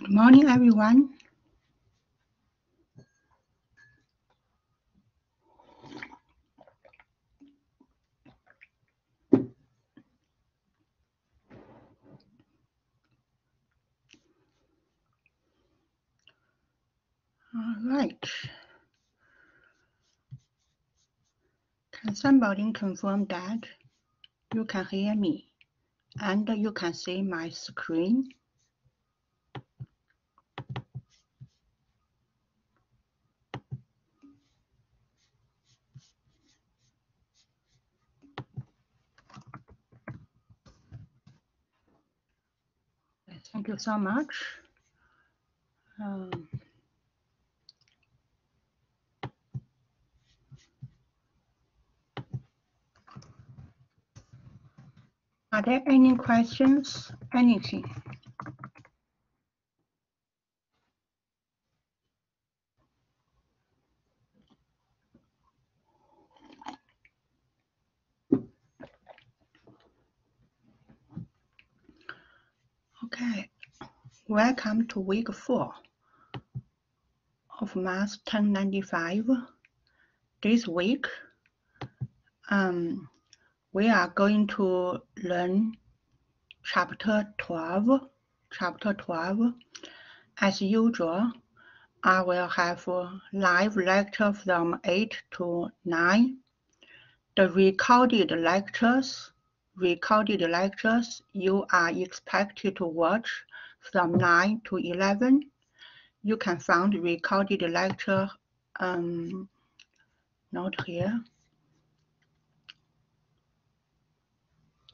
Good morning, everyone. All right. Can somebody confirm that you can hear me and you can see my screen? Thank you so much. Are there any questions? Anything? Okay. Welcome to week 4 of Math 1095. This week, we are going to learn chapter 12. Chapter 12. As usual, I will have a live lecture from 8 to 9. The recorded lectures you are expected to watch from 9 to 11. You can find recorded lecture not here.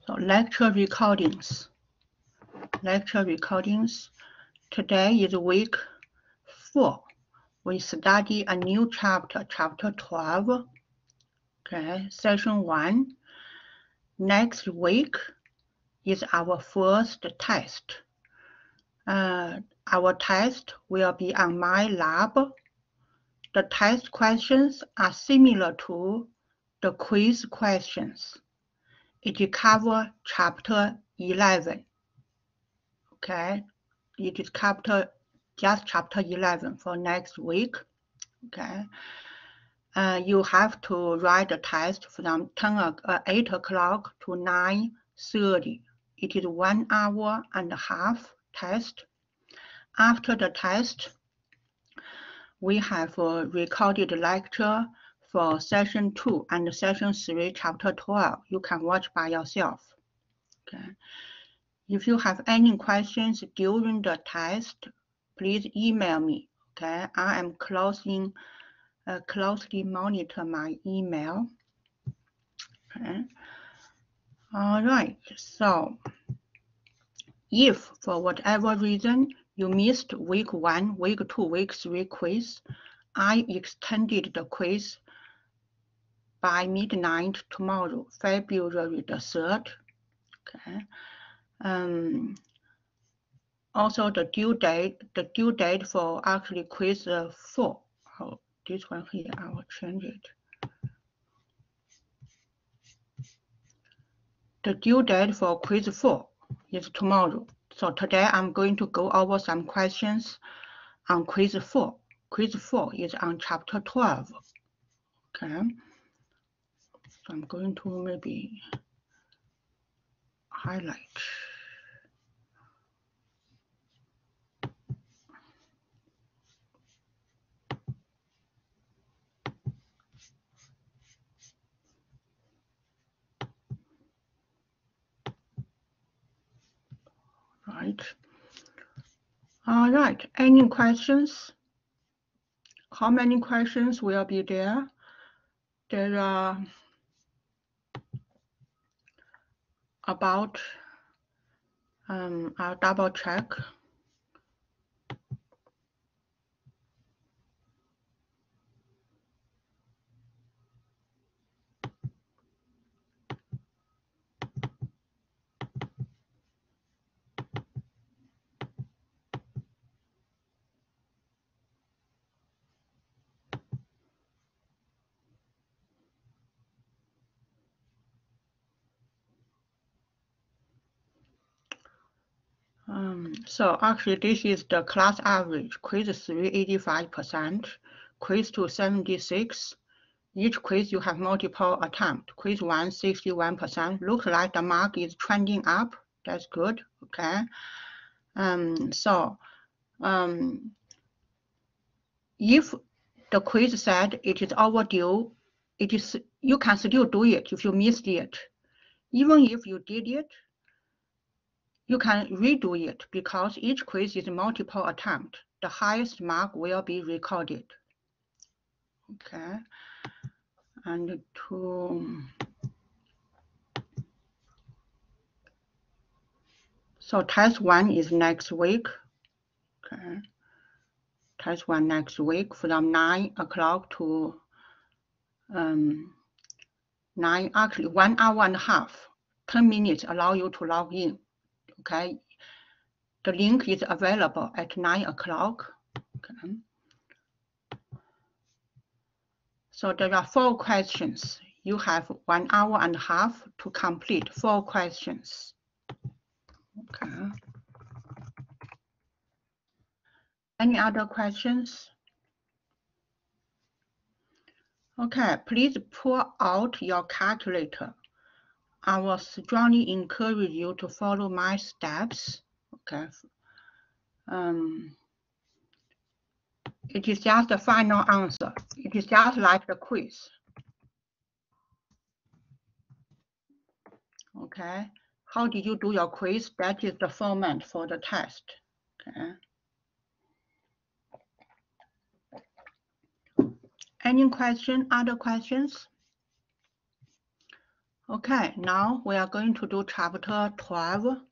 So lecture recordings. Today is week 4. We study a new chapter, chapter 12. Okay, session 1. Next week is our first test. Our test will be on my lab. The test questions are similar to the quiz questions. It covers chapter 11. Okay, it is just chapter 11 for next week. Okay, you have to write the test from 8 o'clock to 9:30. It is 1 hour and a half test. After the test, we have a recorded lecture for session 2 and session 3, chapter 12. You can watch by yourself. Okay. If you have any questions during the test, please email me. Okay, I am closely monitor my email. Okay. All right. So, if for whatever reason you missed week 1, week 2, week 3 quiz, I extended the quiz by midnight tomorrow, February the 3rd. Okay. Also, the due date for actually quiz 4. Oh, this one here, I will change it. The due date for quiz 4 is tomorrow. So today I'm going to go over some questions on quiz 4. Quiz 4 is on chapter 12. Okay. So I'm going to maybe highlight. Right. All right. Any questions? How many questions will be there? There are about, I'll double check. So actually this is the class average. Quiz 3, 85%, quiz 2, 76. Each quiz you have multiple attempts. Quiz 1, 61%. Looks like the mark is trending up. That's good. Okay. If the quiz said it is overdue, you can still do it if you missed it. Even if you did it, you can redo it because each quiz is multiple attempt. The highest mark will be recorded. Okay. And so test 1 is next week. Okay. Test 1 next week from 9 o'clock to actually 1 hour and a half. 10 minutes allow you to log in. Okay. The link is available at 9 o'clock. Okay. So there are 4 questions. You have 1 hour and a half to complete 4 questions. Okay. Any other questions? Okay, please pull out your calculator. I will strongly encourage you to follow my steps. Okay. It is just the final answer. It is just like the quiz. Okay. How did you do your quiz? That is the format for the test. Okay. Any question? Other questions? Okay, now we are going to do chapter 12.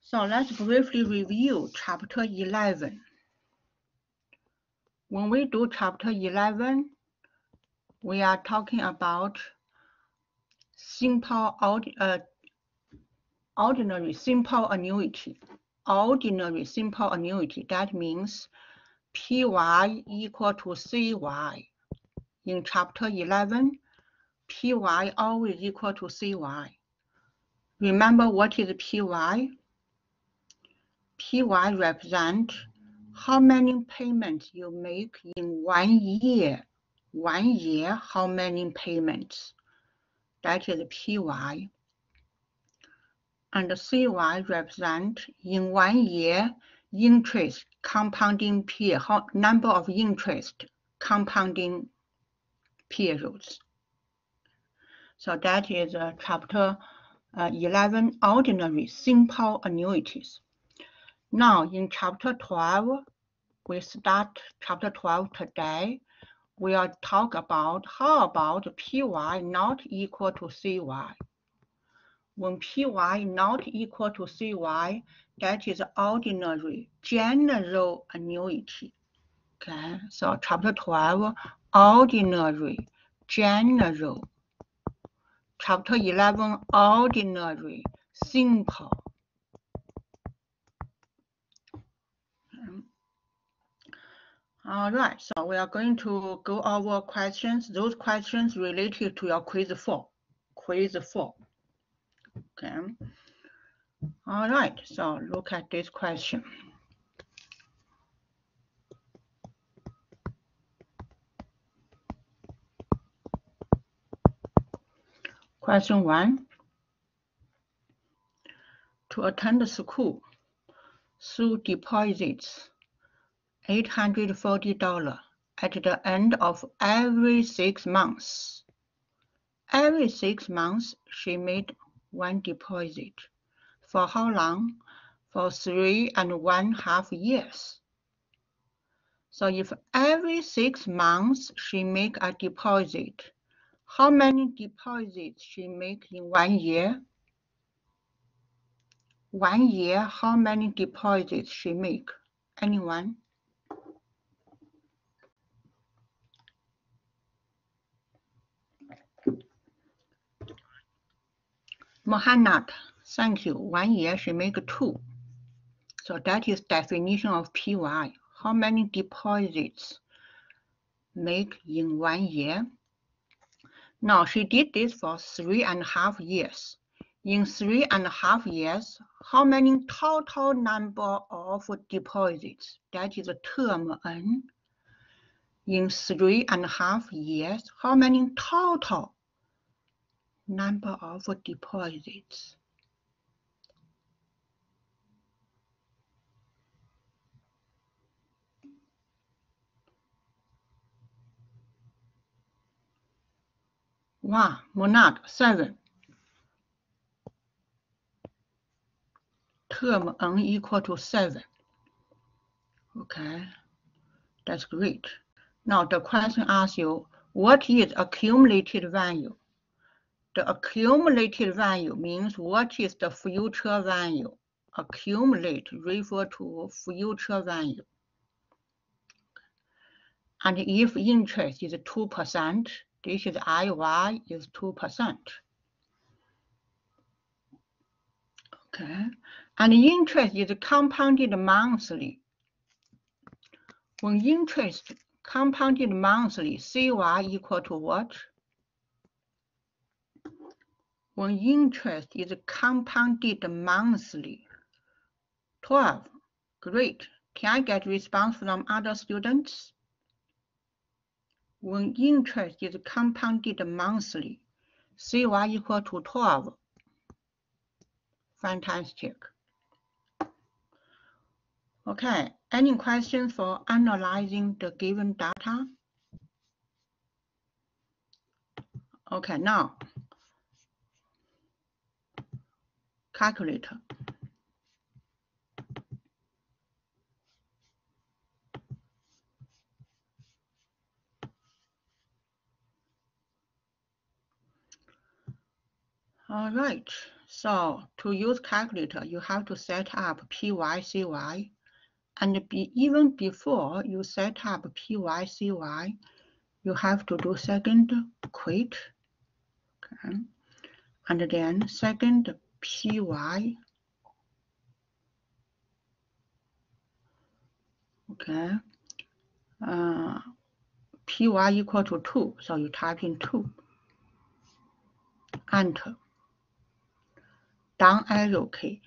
So let's briefly review chapter 11. When we do chapter 11, we are talking about ordinary simple annuity. Ordinary simple annuity, that means PY equal to CY. In chapter 11, PY always equal to CY. Remember what is PY? PY represents how many payments you make in 1 year. 1 year, how many payments? That is PY. And CY represents in 1 year interest compounding period, number of interest compounding periods. So that is chapter 11, ordinary simple annuities. Now in chapter 12, we start chapter 12 today. We'll talk about how about PY not equal to CY. When PY not equal to CY, that is ordinary general annuity. Okay, so chapter 12, ordinary general. Chapter 11, ordinary simple. All right, so we are going to go over questions. Those questions related to your quiz 4. Quiz 4. Okay. All right, so look at this question. Question 1. To attend school, Sue deposits $840 at the end of every 6 months. Every 6 months, she made 1 deposit. For how long? For 3.5 years. So if every 6 months she make a deposit, how many deposits she make in 1 year? 1 year, how many deposits she make? Anyone? Mohanad, thank you. 1 year she make 2. So that is definition of PY. How many deposits make in 1 year? Now she did this for 3.5 years. In 3.5 years, how many total number of deposits? That is term N. In 3.5 years, how many total number of deposits? Wow, Monad, 7. Term N equal to 7. Okay, that's great. Now the question asks you, what is accumulated value? The accumulated value means what is the future value? Accumulate refer to future value. And if interest is 2%, this is IY is 2%. Okay, and interest is compounded monthly. When interest compounded monthly, CY equal to what? When interest is compounded monthly, 12. Great. Can I get response from other students? When interest is compounded monthly, CY equal to 12. Fantastic. Okay, any questions for analyzing the given data? Okay, now, calculator. All right, so to use calculator, you have to set up PYCY, and even before you set up PYCY, you have to do second quit, okay, and then second PY, okay, PY equal to 2, so you type in 2, enter, down arrow key,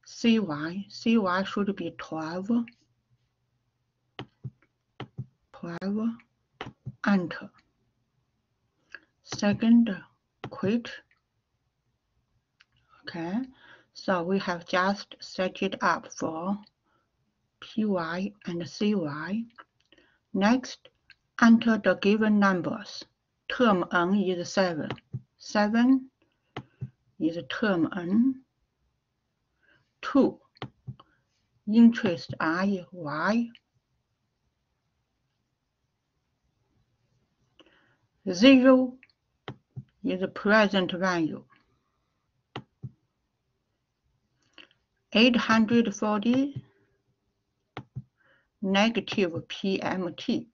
CY should be 12, enter, second quit, okay, so we have just set it up for PY and CY. Next, enter the given numbers. Term N is 7. 7 is term N. 2. Interest I, Y. 0 is present value. 840 negative PMT.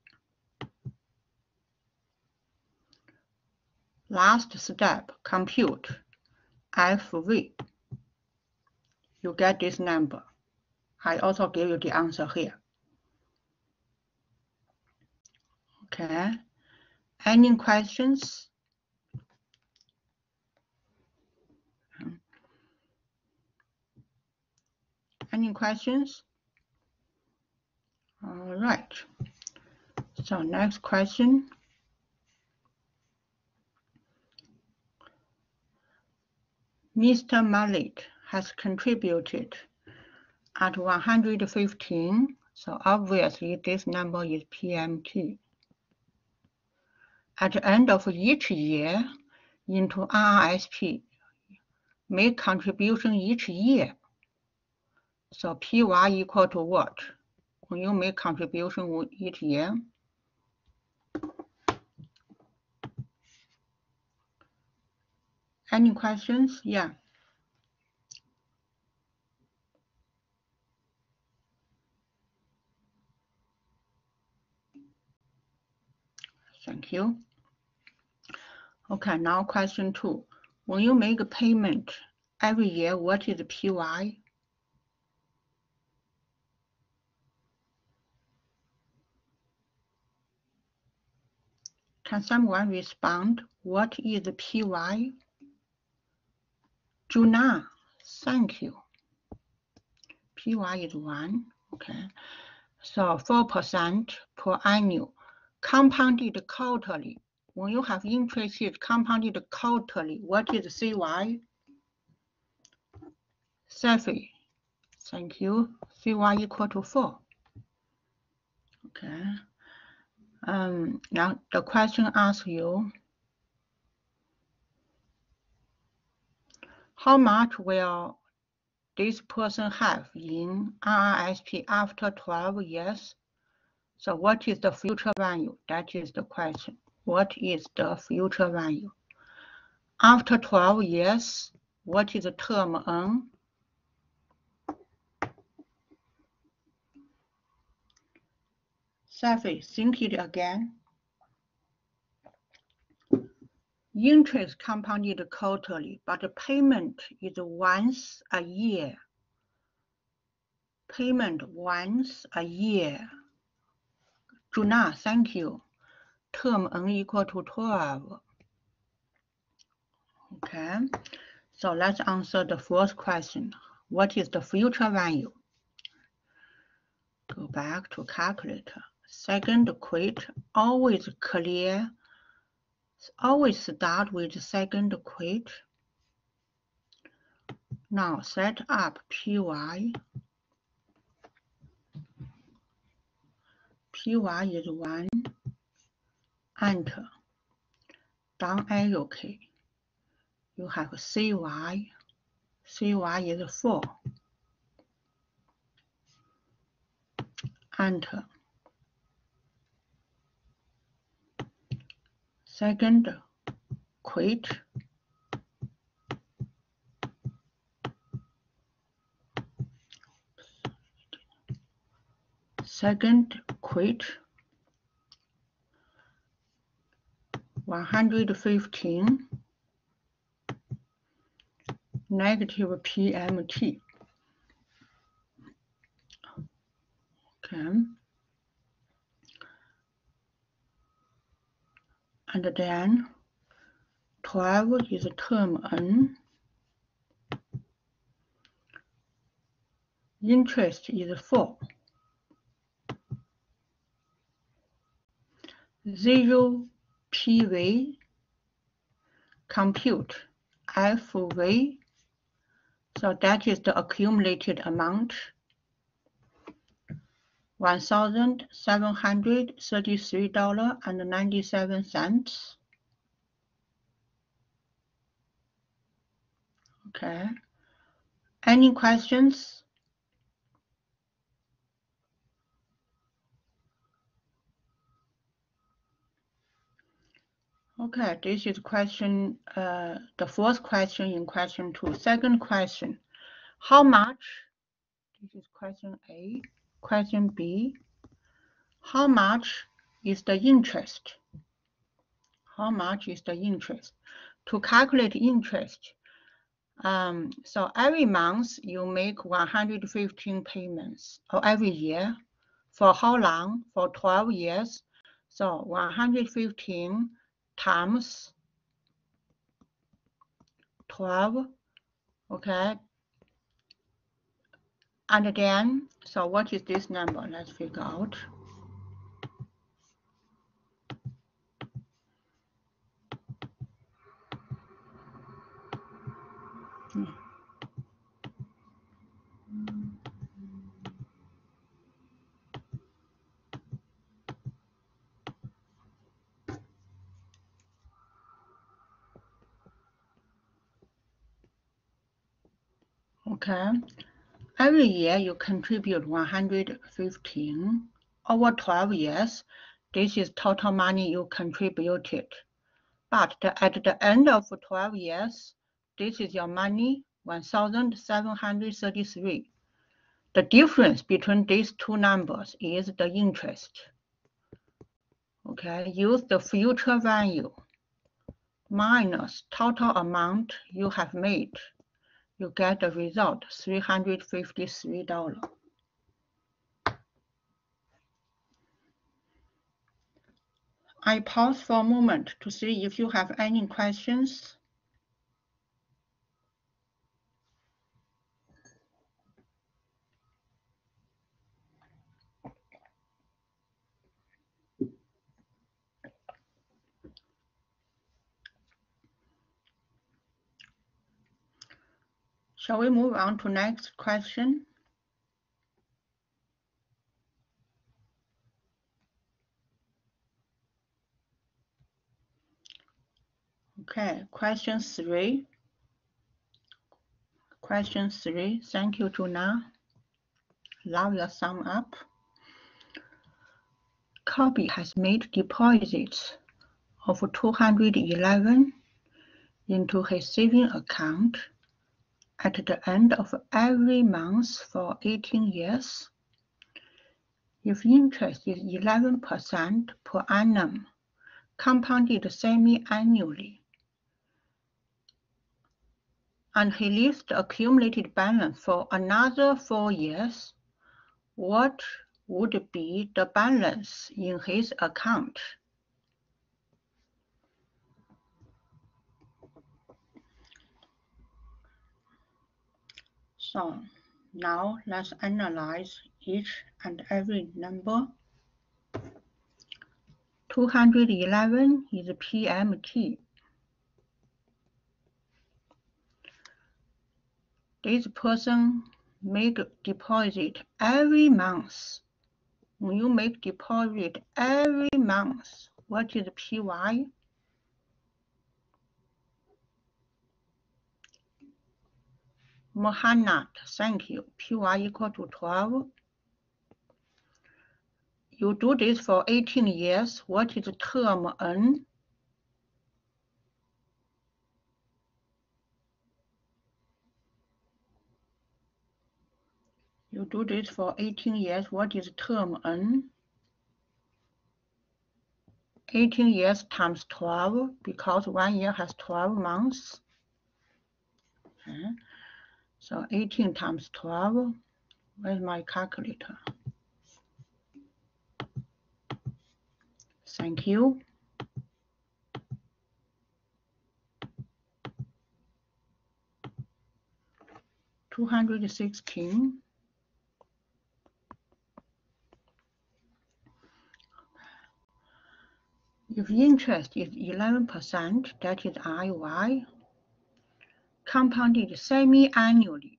Last step, compute FV. You get this number. I also give you the answer here. Okay. Any questions? Any questions? All right. So next question. Mr. Malik has contributed at 115, so obviously this number is PMT. At the end of each year into RRSP, make contribution each year. So PY equal to what? When you make contribution each year, any questions? Yeah. Thank you. Okay, now question 2. When you make a payment every year, what is PY? Can someone respond? What is PY? Juna, thank you. PY is 1, okay. So 4% per annum, compounded quarterly. When you have interest is compounded quarterly, what is CY? Safi, thank you. CY equal to 4. Okay. Now the question asks you, how much will this person have in RRSP after 12 years? So what is the future value? That is the question. What is the future value? After 12 years, what is the term N? Safi, think it again. Interest compounded quarterly, but the payment is once a year. Payment once a year. Juna, thank you. Term N equal to 12. Okay, so let's answer the first question. What is the future value? Go back to calculator. Second quit, always clear. Always start with second quit. Now set up PY. PY is 1. Enter. Down arrow key. You have CY. CY is 4. Enter. Second quit. Second quit. 115 negative PMT. Okay. And then 12 is term N. Interest is 4. 0 PV. Compute FV. So that is the accumulated amount. $1,733.97. Okay. Any questions? Okay, this is question, the fourth question in question 2. Second question, how much? This is question A. Question B, how much is the interest? How much is the interest? To calculate interest, so every month you make 115 payments, or every year. For how long? For 12 years. So 115 times 12, okay. And then, so what is this number? Let's figure out. Okay, every year you contribute 115 over 12 years. This is total money you contributed. But at the end of 12 years, this is your money, 1,733. The difference between these two numbers is the interest. Okay, use the future value minus total amount you have made. You get the result, $353. I pause for a moment to see if you have any questions. Shall we move on to next question? Okay, question 3. Question 3. Thank you, Juna. Love your sum up. Kobe has made deposits of 211 into his saving account at the end of every month for 18 years. If interest is 11% per annum, compounded semi-annually, and he leaves the accumulated balance for another 4 years, what would be the balance in his account? So now let's analyze each and every number. 211 is PMT. This person make deposit every month. When you make deposit every month, what is PY? Mohanat, thank you. PY equal to 12. You do this for 18 years. What is term N? You do this for 18 years. What is term N? 18 years times 12, because 1 year has 12 months. Okay. So 18 times 12, where's my calculator? Thank you. $216. If interest is 11%, that is IY, compounded semi-annually.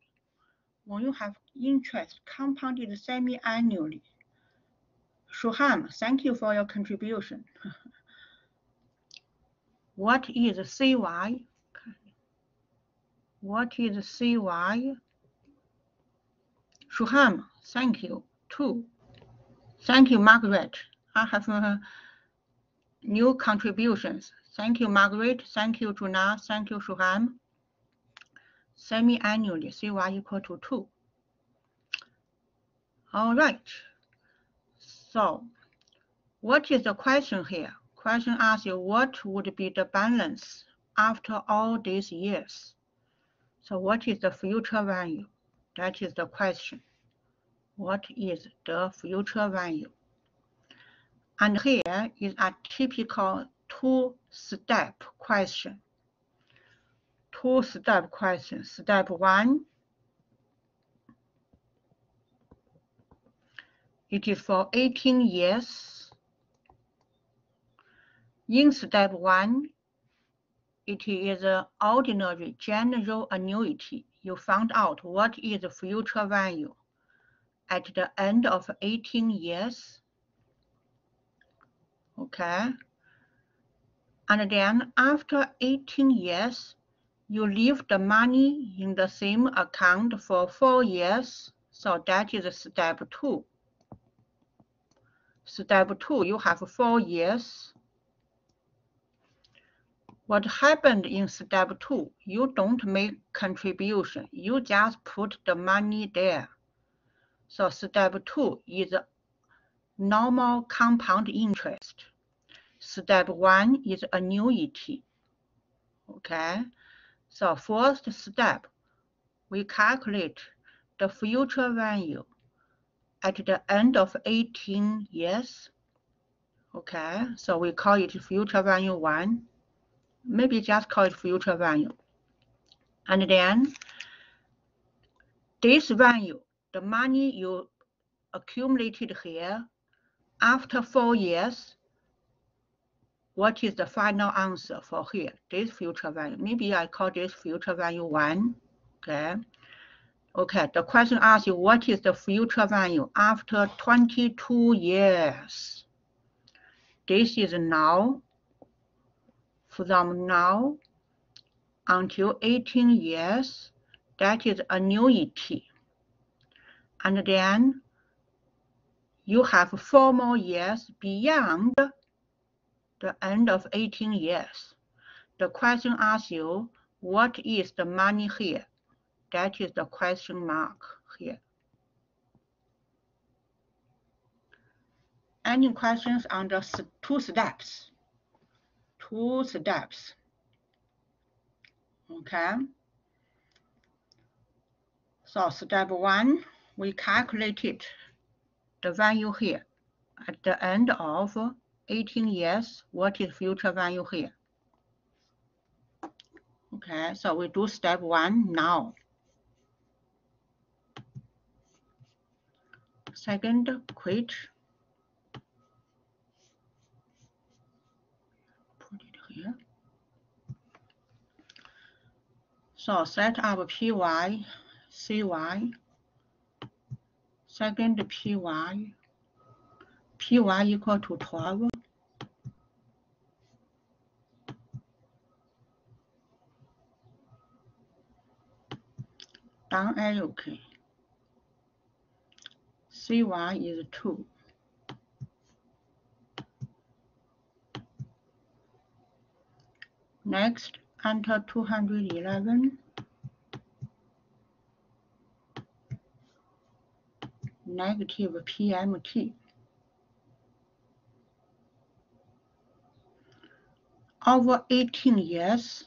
When you have interest compounded semi-annually, Shuham, thank you for your contribution. What is CY? What is CY? Shuham, thank you, too. Thank you, Margaret. I have new contributions. Thank you, Margaret. Thank you, Juna. Thank you, Shuham. Semi-annually, CY equal to 2. All right. So, what is the question here? Question asks you, what would be the balance after all these years? So, what is the future value? That is the question. What is the future value? And here is a typical two-step question. Two-step question. Step 1, it is for 18 years. In step 1, it is an ordinary general annuity. You found out what is the future value at the end of 18 years. Okay. And then after 18 years, you leave the money in the same account for 4 years. So that is step 2. Step 2, you have 4 years. What happened in step 2, you don't make contribution. You just put the money there. So step 2 is normal compound interest. Step 1 is annuity. Okay. So first step, we calculate the future value at the end of 18 years. Okay, so we call it future value 1. Maybe just call it future value. And then this value, the money you accumulated here, after 4 years, what is the final answer for here? This future value. Maybe I call this future value 1. Okay, the question asks you what is the future value after 22 years? This is now, from now until 18 years, that is annuity. And then you have 4 more years beyond the end of 18 years. The question asks you, what is the money here? That is the question mark here. Any questions on the 2 steps? 2 steps. Okay. So step 1, we calculated the value here. At the end of 18 years, what is future value here? Okay, so we do step 1 now. Second, quit. Put it here. So set up PY, CY. Second PY. PY equal to 12. Down arrow key. CY is 2. Next, enter 211. Negative PMT. Over 18 years,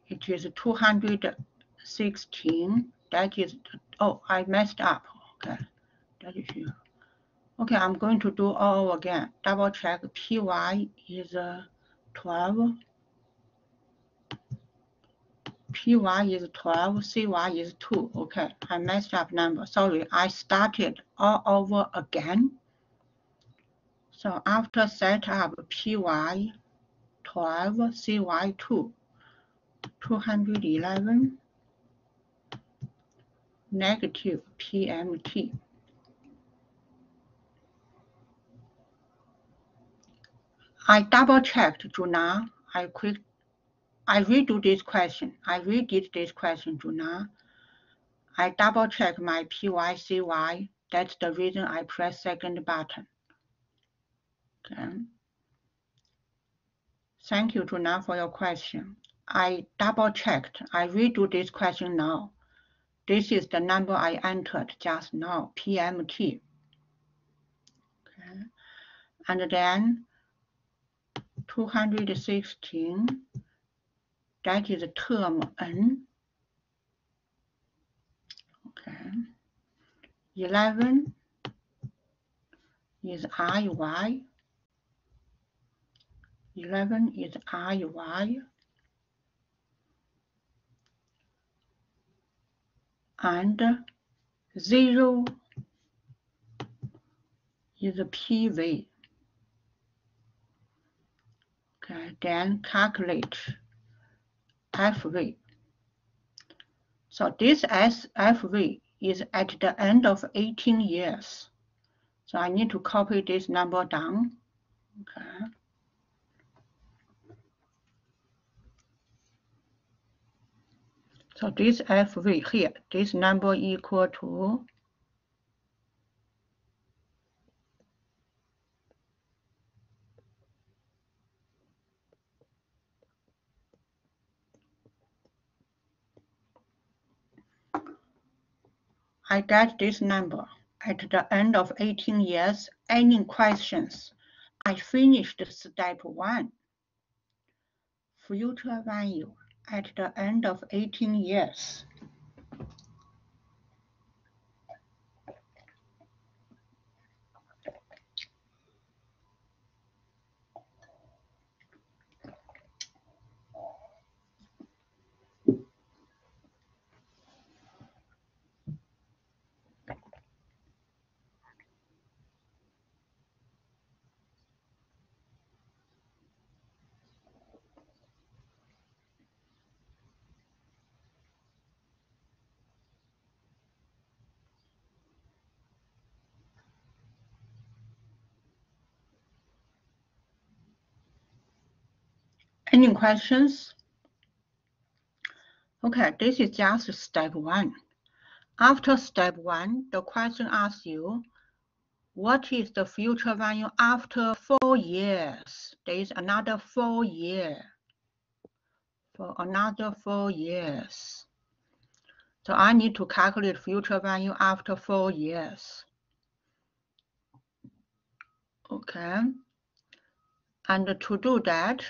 it is 216. That is, oh, I messed up. Okay, that is here. Okay, I'm going to do all again. Double check. PY is 12. PY is 12. CY is 2. Okay, I messed up number. Sorry, I started all over again. So after set up PY 12, CY 2, 211, negative PMT. I double checked Juna. I redo this question. I redid this question, Juna. I double check my PY, CY. That's the reason I press second button. Okay. Thank you, Juna, for your question. I double checked. I redo this question now. This is the number I entered just now, PMT. Okay. And then 216, that is term N. Okay. 11 is IY. 11 is IY. And 0 is PV. Okay, then calculate FV. So this FV is at the end of 18 years. So I need to copy this number down. Okay. So this FV here, this number equal to I get this number at the end of 18 years. Any questions? I finished step 1. Future value at the end of 18 years. Any questions? Okay, this is just step 1. After step 1, the question asks you, what is the future value after 4 years? There is another 4 years. For another 4 years. So I need to calculate future value after 4 years. Okay. And to do that,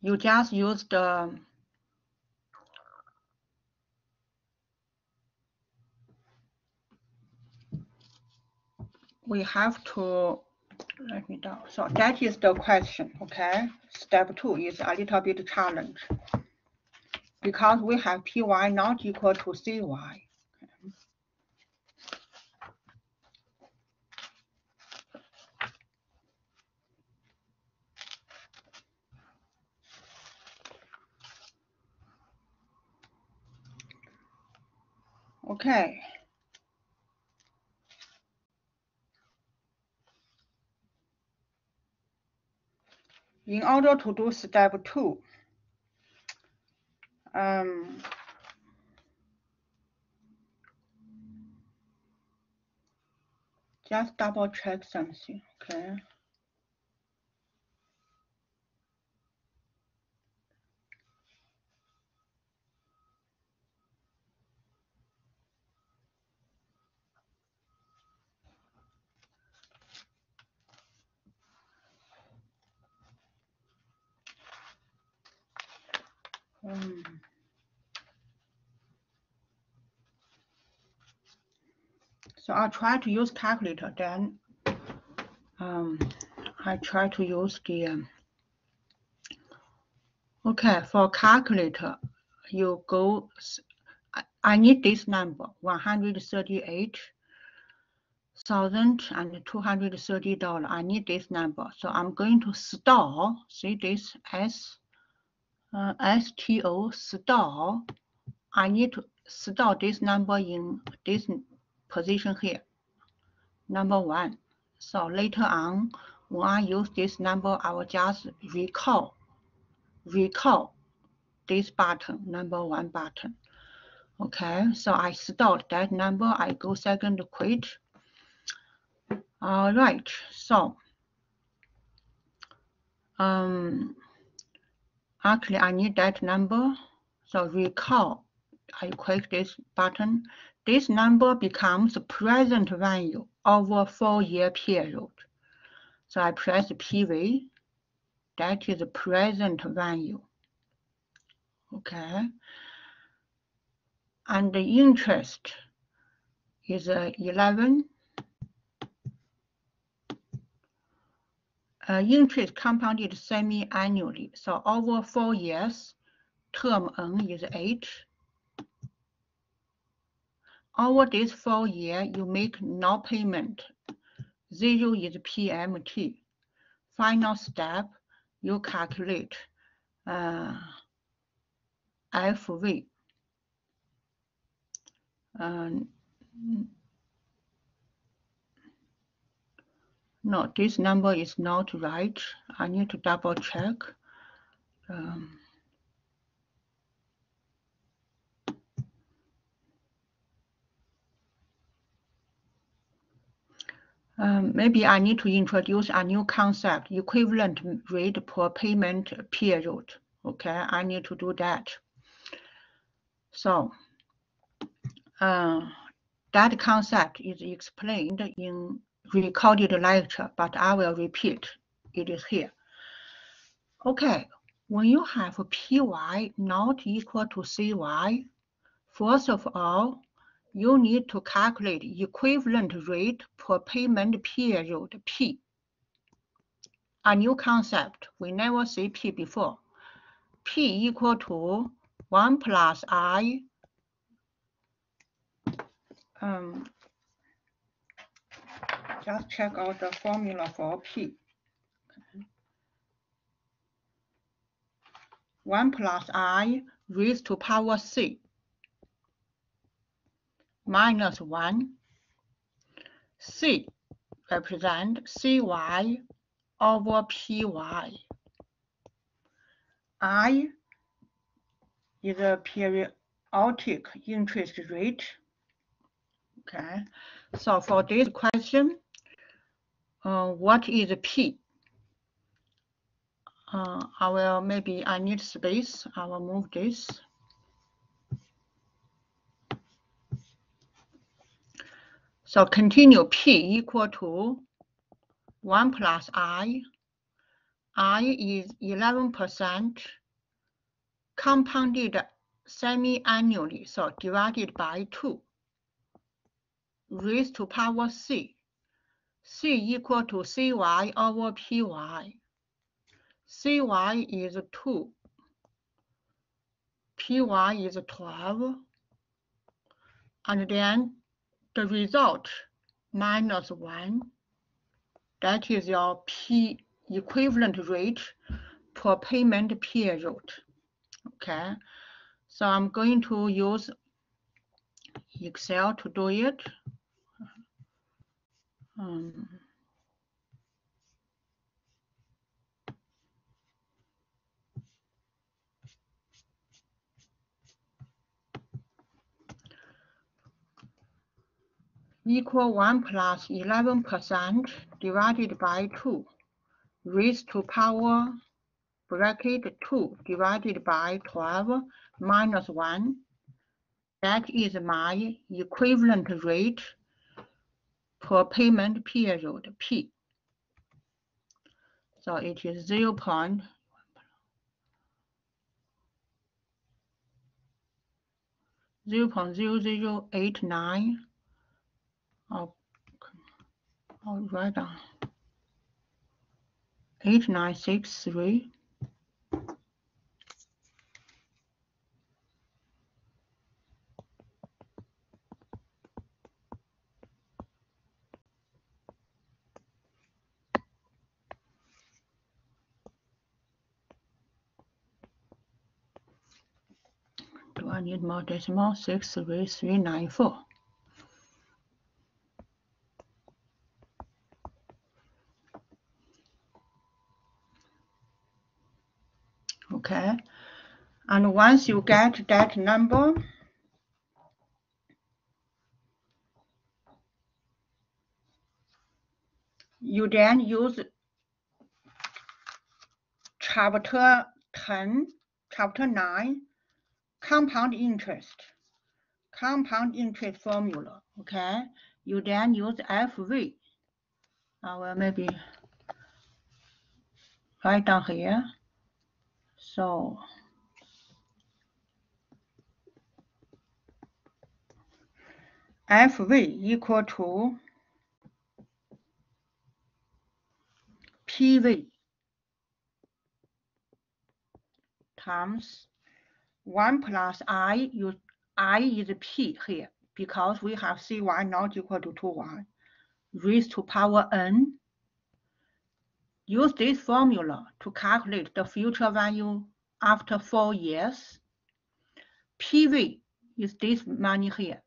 you just use the we have to let me down. So that is the question. Okay. Step 2 is a little bit challenge because we have py not equal to cy. Okay. In order to do step 2, just double check something. Okay. So I'll try to use calculator, then I try to use the okay, for calculator, you go, I need this number, $138,230. I need this number. So I'm going to store, see this STO, store. I need to store this number in this position here, number 1. So later on, when I use this number, I will just recall this button, number 1 button. Okay, so I stored that number. I go second quit. All right, so actually I need that number. So recall, I click this button. This number becomes present value over 4-year period. So I press PV. That is the present value. Okay. And the interest is 11. Interest compounded semi-annually. So over 4 years, term N is 8. Over this 4 years, you make no payment. 0 is PMT. Final step, you calculate FV. No, this number is not right. I need to double check. Maybe I need to introduce a new concept, equivalent rate per payment period. Okay, I need to do that. So that concept is explained in recorded lecture, but I will repeat. It is here. Okay, when you have PY not equal to CY, first of all, you need to calculate equivalent rate per payment period, P. A new concept, we never see P before. P equal to 1 plus I just check out the formula for P. 1 plus I raised to power C minus 1. C represent CY over Py. I is a periodic interest rate. Okay, so for this question, what is P? I need space. I will move this. So continue. P equal to 1 plus I. I is 11% compounded semi-annually, so divided by 2, raised to power C. C equal to Cy over Py. Cy is 2. Py is 12. And then the result minus 1. That is your P equivalent rate per payment period. Okay. So I'm going to use Excel to do it. Equal 1 plus 11% divided by 2 raised to power bracket 2 divided by 12 minus 1. That is my equivalent rate per payment period, P. So it is 0.0089. I'll write down 8963. Do I need more decimal? 63394. Okay. And once you get that number, you then use chapter 9, compound interest formula. Okay. You then use FV. I will maybe write down here. So FV equal to PV times 1 plus I. I is P here because we have Cy not equal to 2y raised to power n. Use this formula to calculate the future value after 4 years. PV is this money here.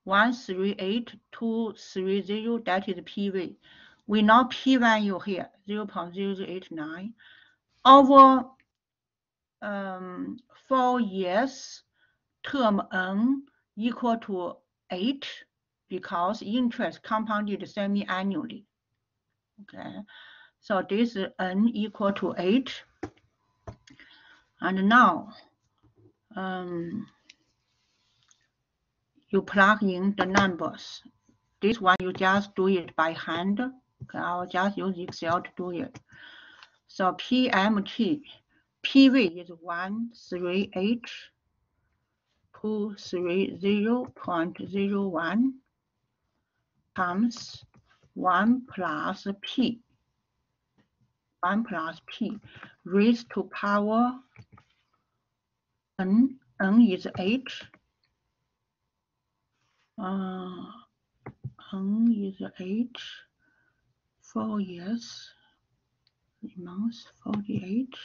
138,230, that is PV. We know P value here, 0.0089. Over 4 years, term N equal to 8 because interest compounded semi-annually. Okay, so this is N equal to 8. And now you plug in the numbers. This one you just do it by hand. Okay, I'll just use Excel to do it. So PMT, PV is 138,230.01 times 1 plus P. 1 plus P raised to power N. N is 8. N is 8. 4 years. 3 months, 48.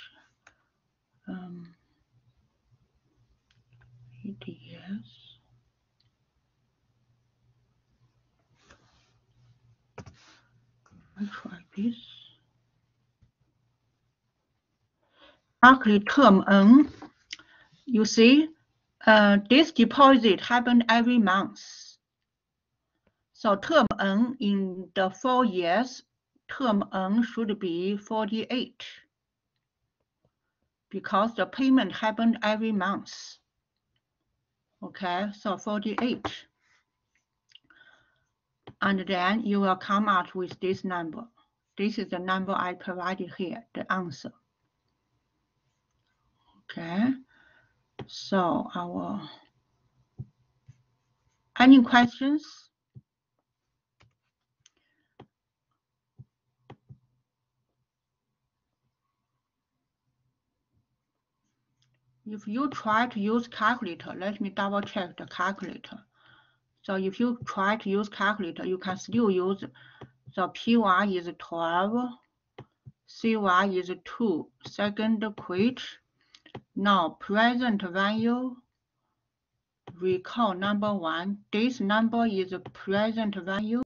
8 years. I try this. Calculate term N. You see, this deposit happened every month. So term N in the 4 years, term N should be 48 because the payment happened every month. Okay, so 48. And then you will come out with this number. This is the number I provided here, the answer. Okay, so any questions? If you try to use calculator, let me double check the calculator. So if you try to use calculator, you can still use the P1 is 12, C1 is 2, second quit. Now present value, recall number 1. This number is present value.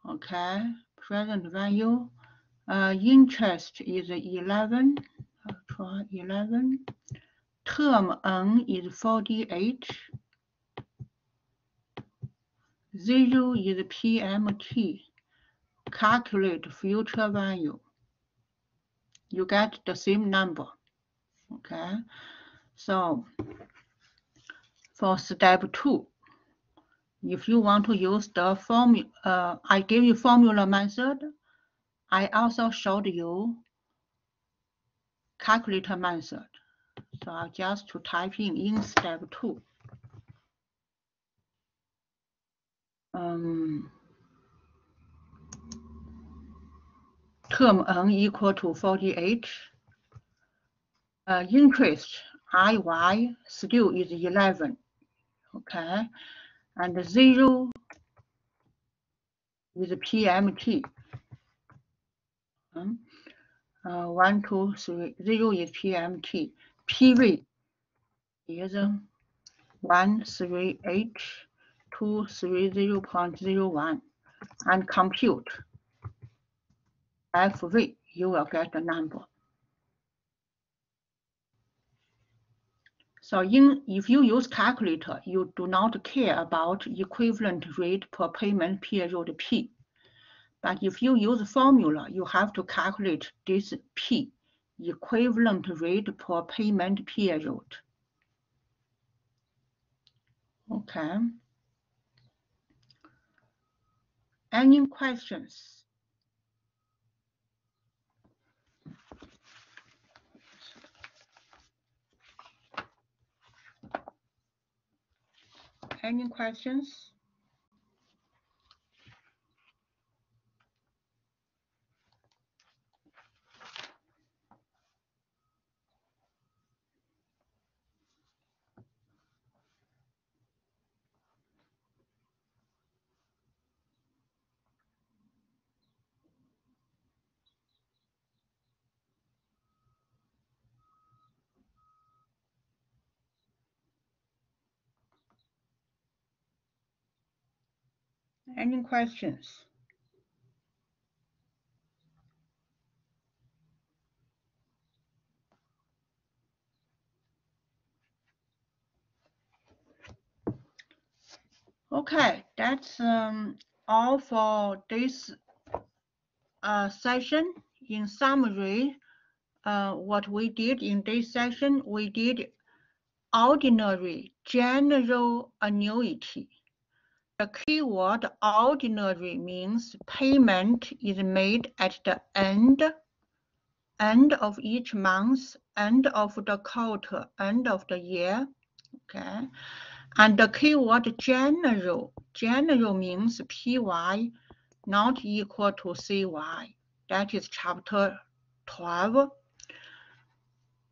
Okay, present value. Interest is 11. I'll try 11. Term N is 48. 0 is PMT. Calculate future value. You get the same number. Okay, so for step 2, if you want to use the formula, I gave you formula method. I also showed you calculator method. So I'll just to type in step 2. Term N equal to 48. Interest IY still is 11. Okay, and 0 is PMT. 1, 2, 3, 0 is PMT. PV is 138.230.01, and compute FV, you will get the number. So if you use calculator, you do not care about equivalent rate per payment period P. But if you use formula, you have to calculate this P, equivalent rate per payment period. Okay. Any questions? Any questions? Any questions? Okay, that's all for this session. In summary, what we did in this session, we did ordinary general annuity. The keyword ordinary means payment is made at the end of each month, end of the quarter, end of the year. Okay, and the keyword general means PY not equal to CY. That is chapter 12.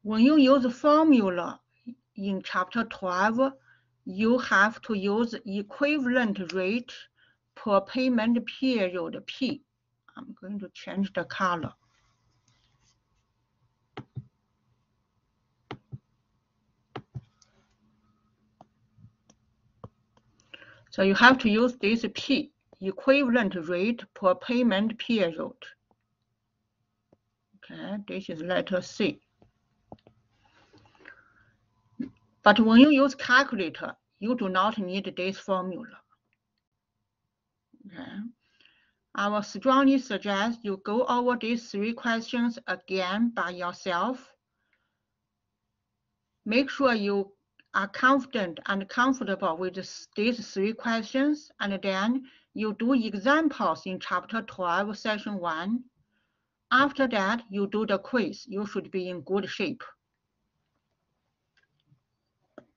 When you use formula in chapter 12, you have to use equivalent rate per payment period P. I'm going to change the color. So you have to use this P, equivalent rate per payment period. Okay, this is letter C. But when you use calculator, you do not need this formula. Okay. I will strongly suggest you go over these 3 questions again by yourself. Make sure you are confident and comfortable with these 3 questions, and then you do examples in chapter 12, section 1. After that, you do the quiz. You should be in good shape.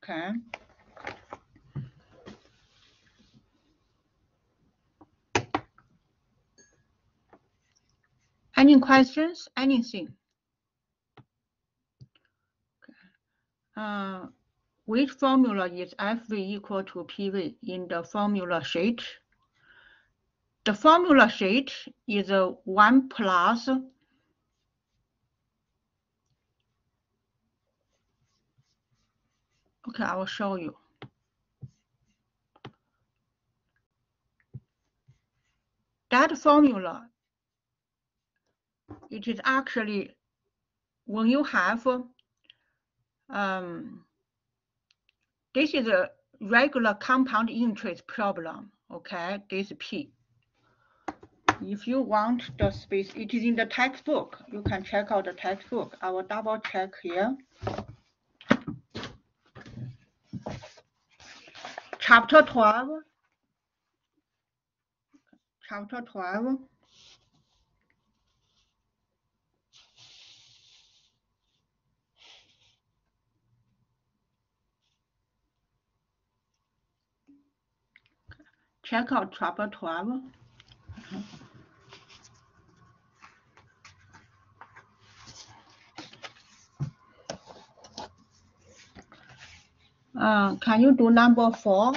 Okay. Any questions? Anything? Okay. Which formula is FV equal to PV in the formula sheet? The formula sheet is 1 plus okay, I will show you. That formula, it is actually when you have this is a regular compound interest problem, okay, this P. If you want the space, it is in the textbook. You can check out the textbook. I will double check here. Chapter 12. Chapter 12. Check out chapter 12. Can you do number 4?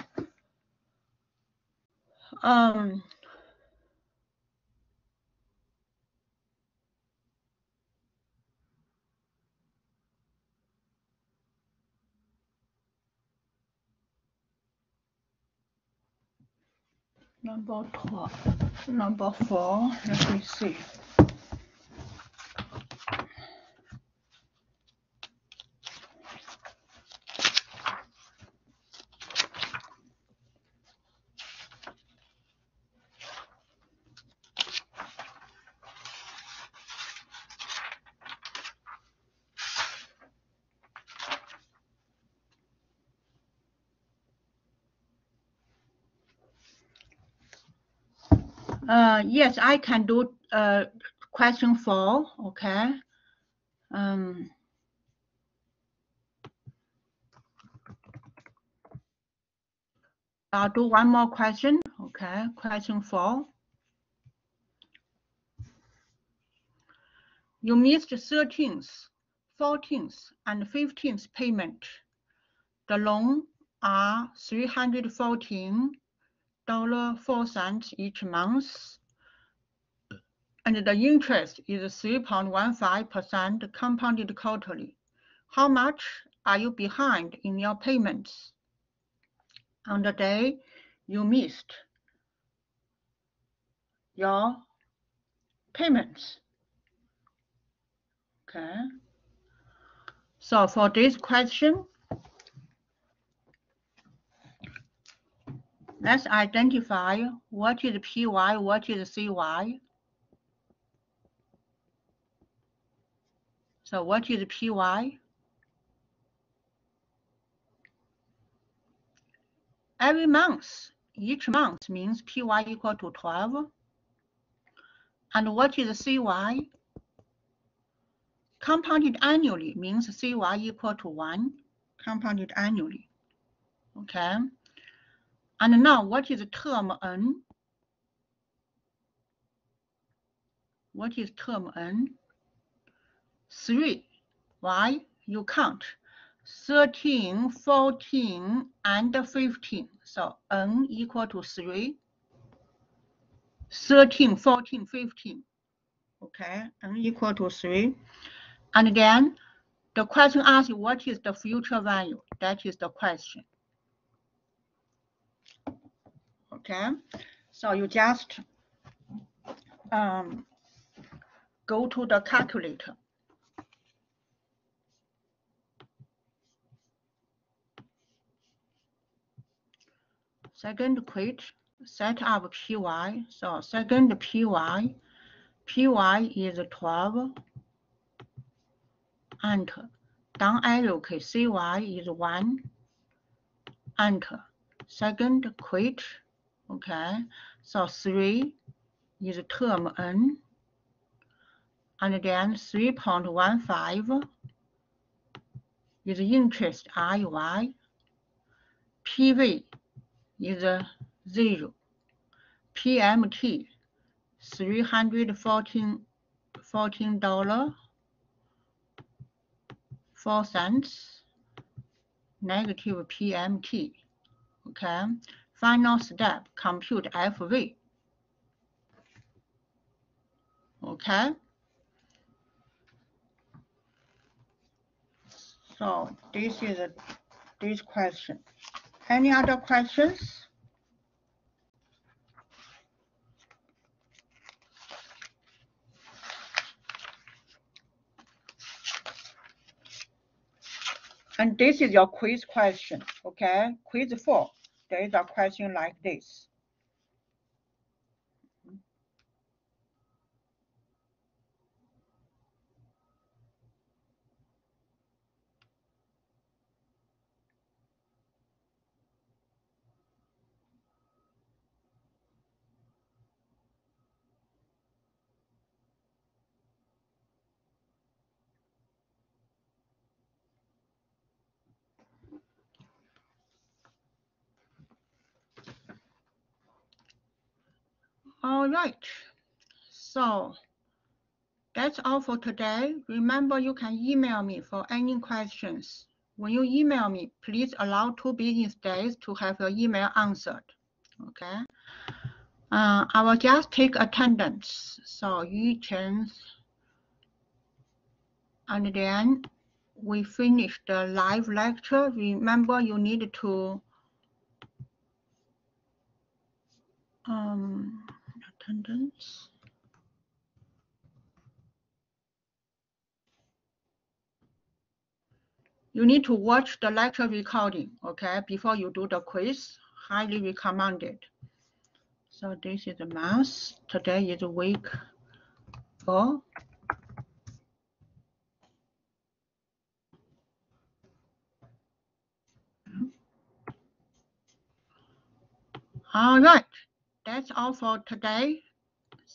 Number 12. Number 4. Let me see. Yes, I can do question 4. Okay. I'll do one more question. Okay, question 4. You missed 13th, 14th, and 15th payment. The loan are $314.04 each month, and the interest is 3.15% compounded quarterly. How much are you behind in your payments on the day you missed your payments? Okay. So for this question, let's identify what is PY, what is CY. So what is PY? Every month, each month means PY equal to 12. And what is CY? Compounded annually means CY equal to 1, compounded annually. Okay. And now what is term N? What is term N? 3. Why? You count 13, 14, and 15. So N equal to 3. 13, 14, 15. Okay, N equal to 3. And then the question asks you what is the future value? That is the question. Okay, so you just go to the calculator. Second quit, set up PY. So second PY is 12. Enter. Down arrow key CY is 1. Enter. Second quit. Okay. So 3 is term N. And then 3.15 is interest IY. PV is 0. PMT $314.04 negative PMT. Okay. Final step, compute FV. Okay. So this is this question. Any other questions? And this is your quiz question, okay? Quiz 4, there is a question like this. All right, so that's all for today. Remember, you can email me for any questions. When you email me, please allow 2 business days to have your email answered, okay? I will just take attendance. So Yu Chen, and then we finish the live lecture. Remember, you need to attendance. You need to watch the lecture recording, okay, before you do the quiz. Highly recommended. So this is the math. Today is week 4. All right, that's all for today.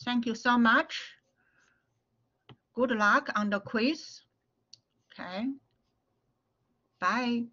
Thank you so much. Good luck on the quiz. Okay. Bye.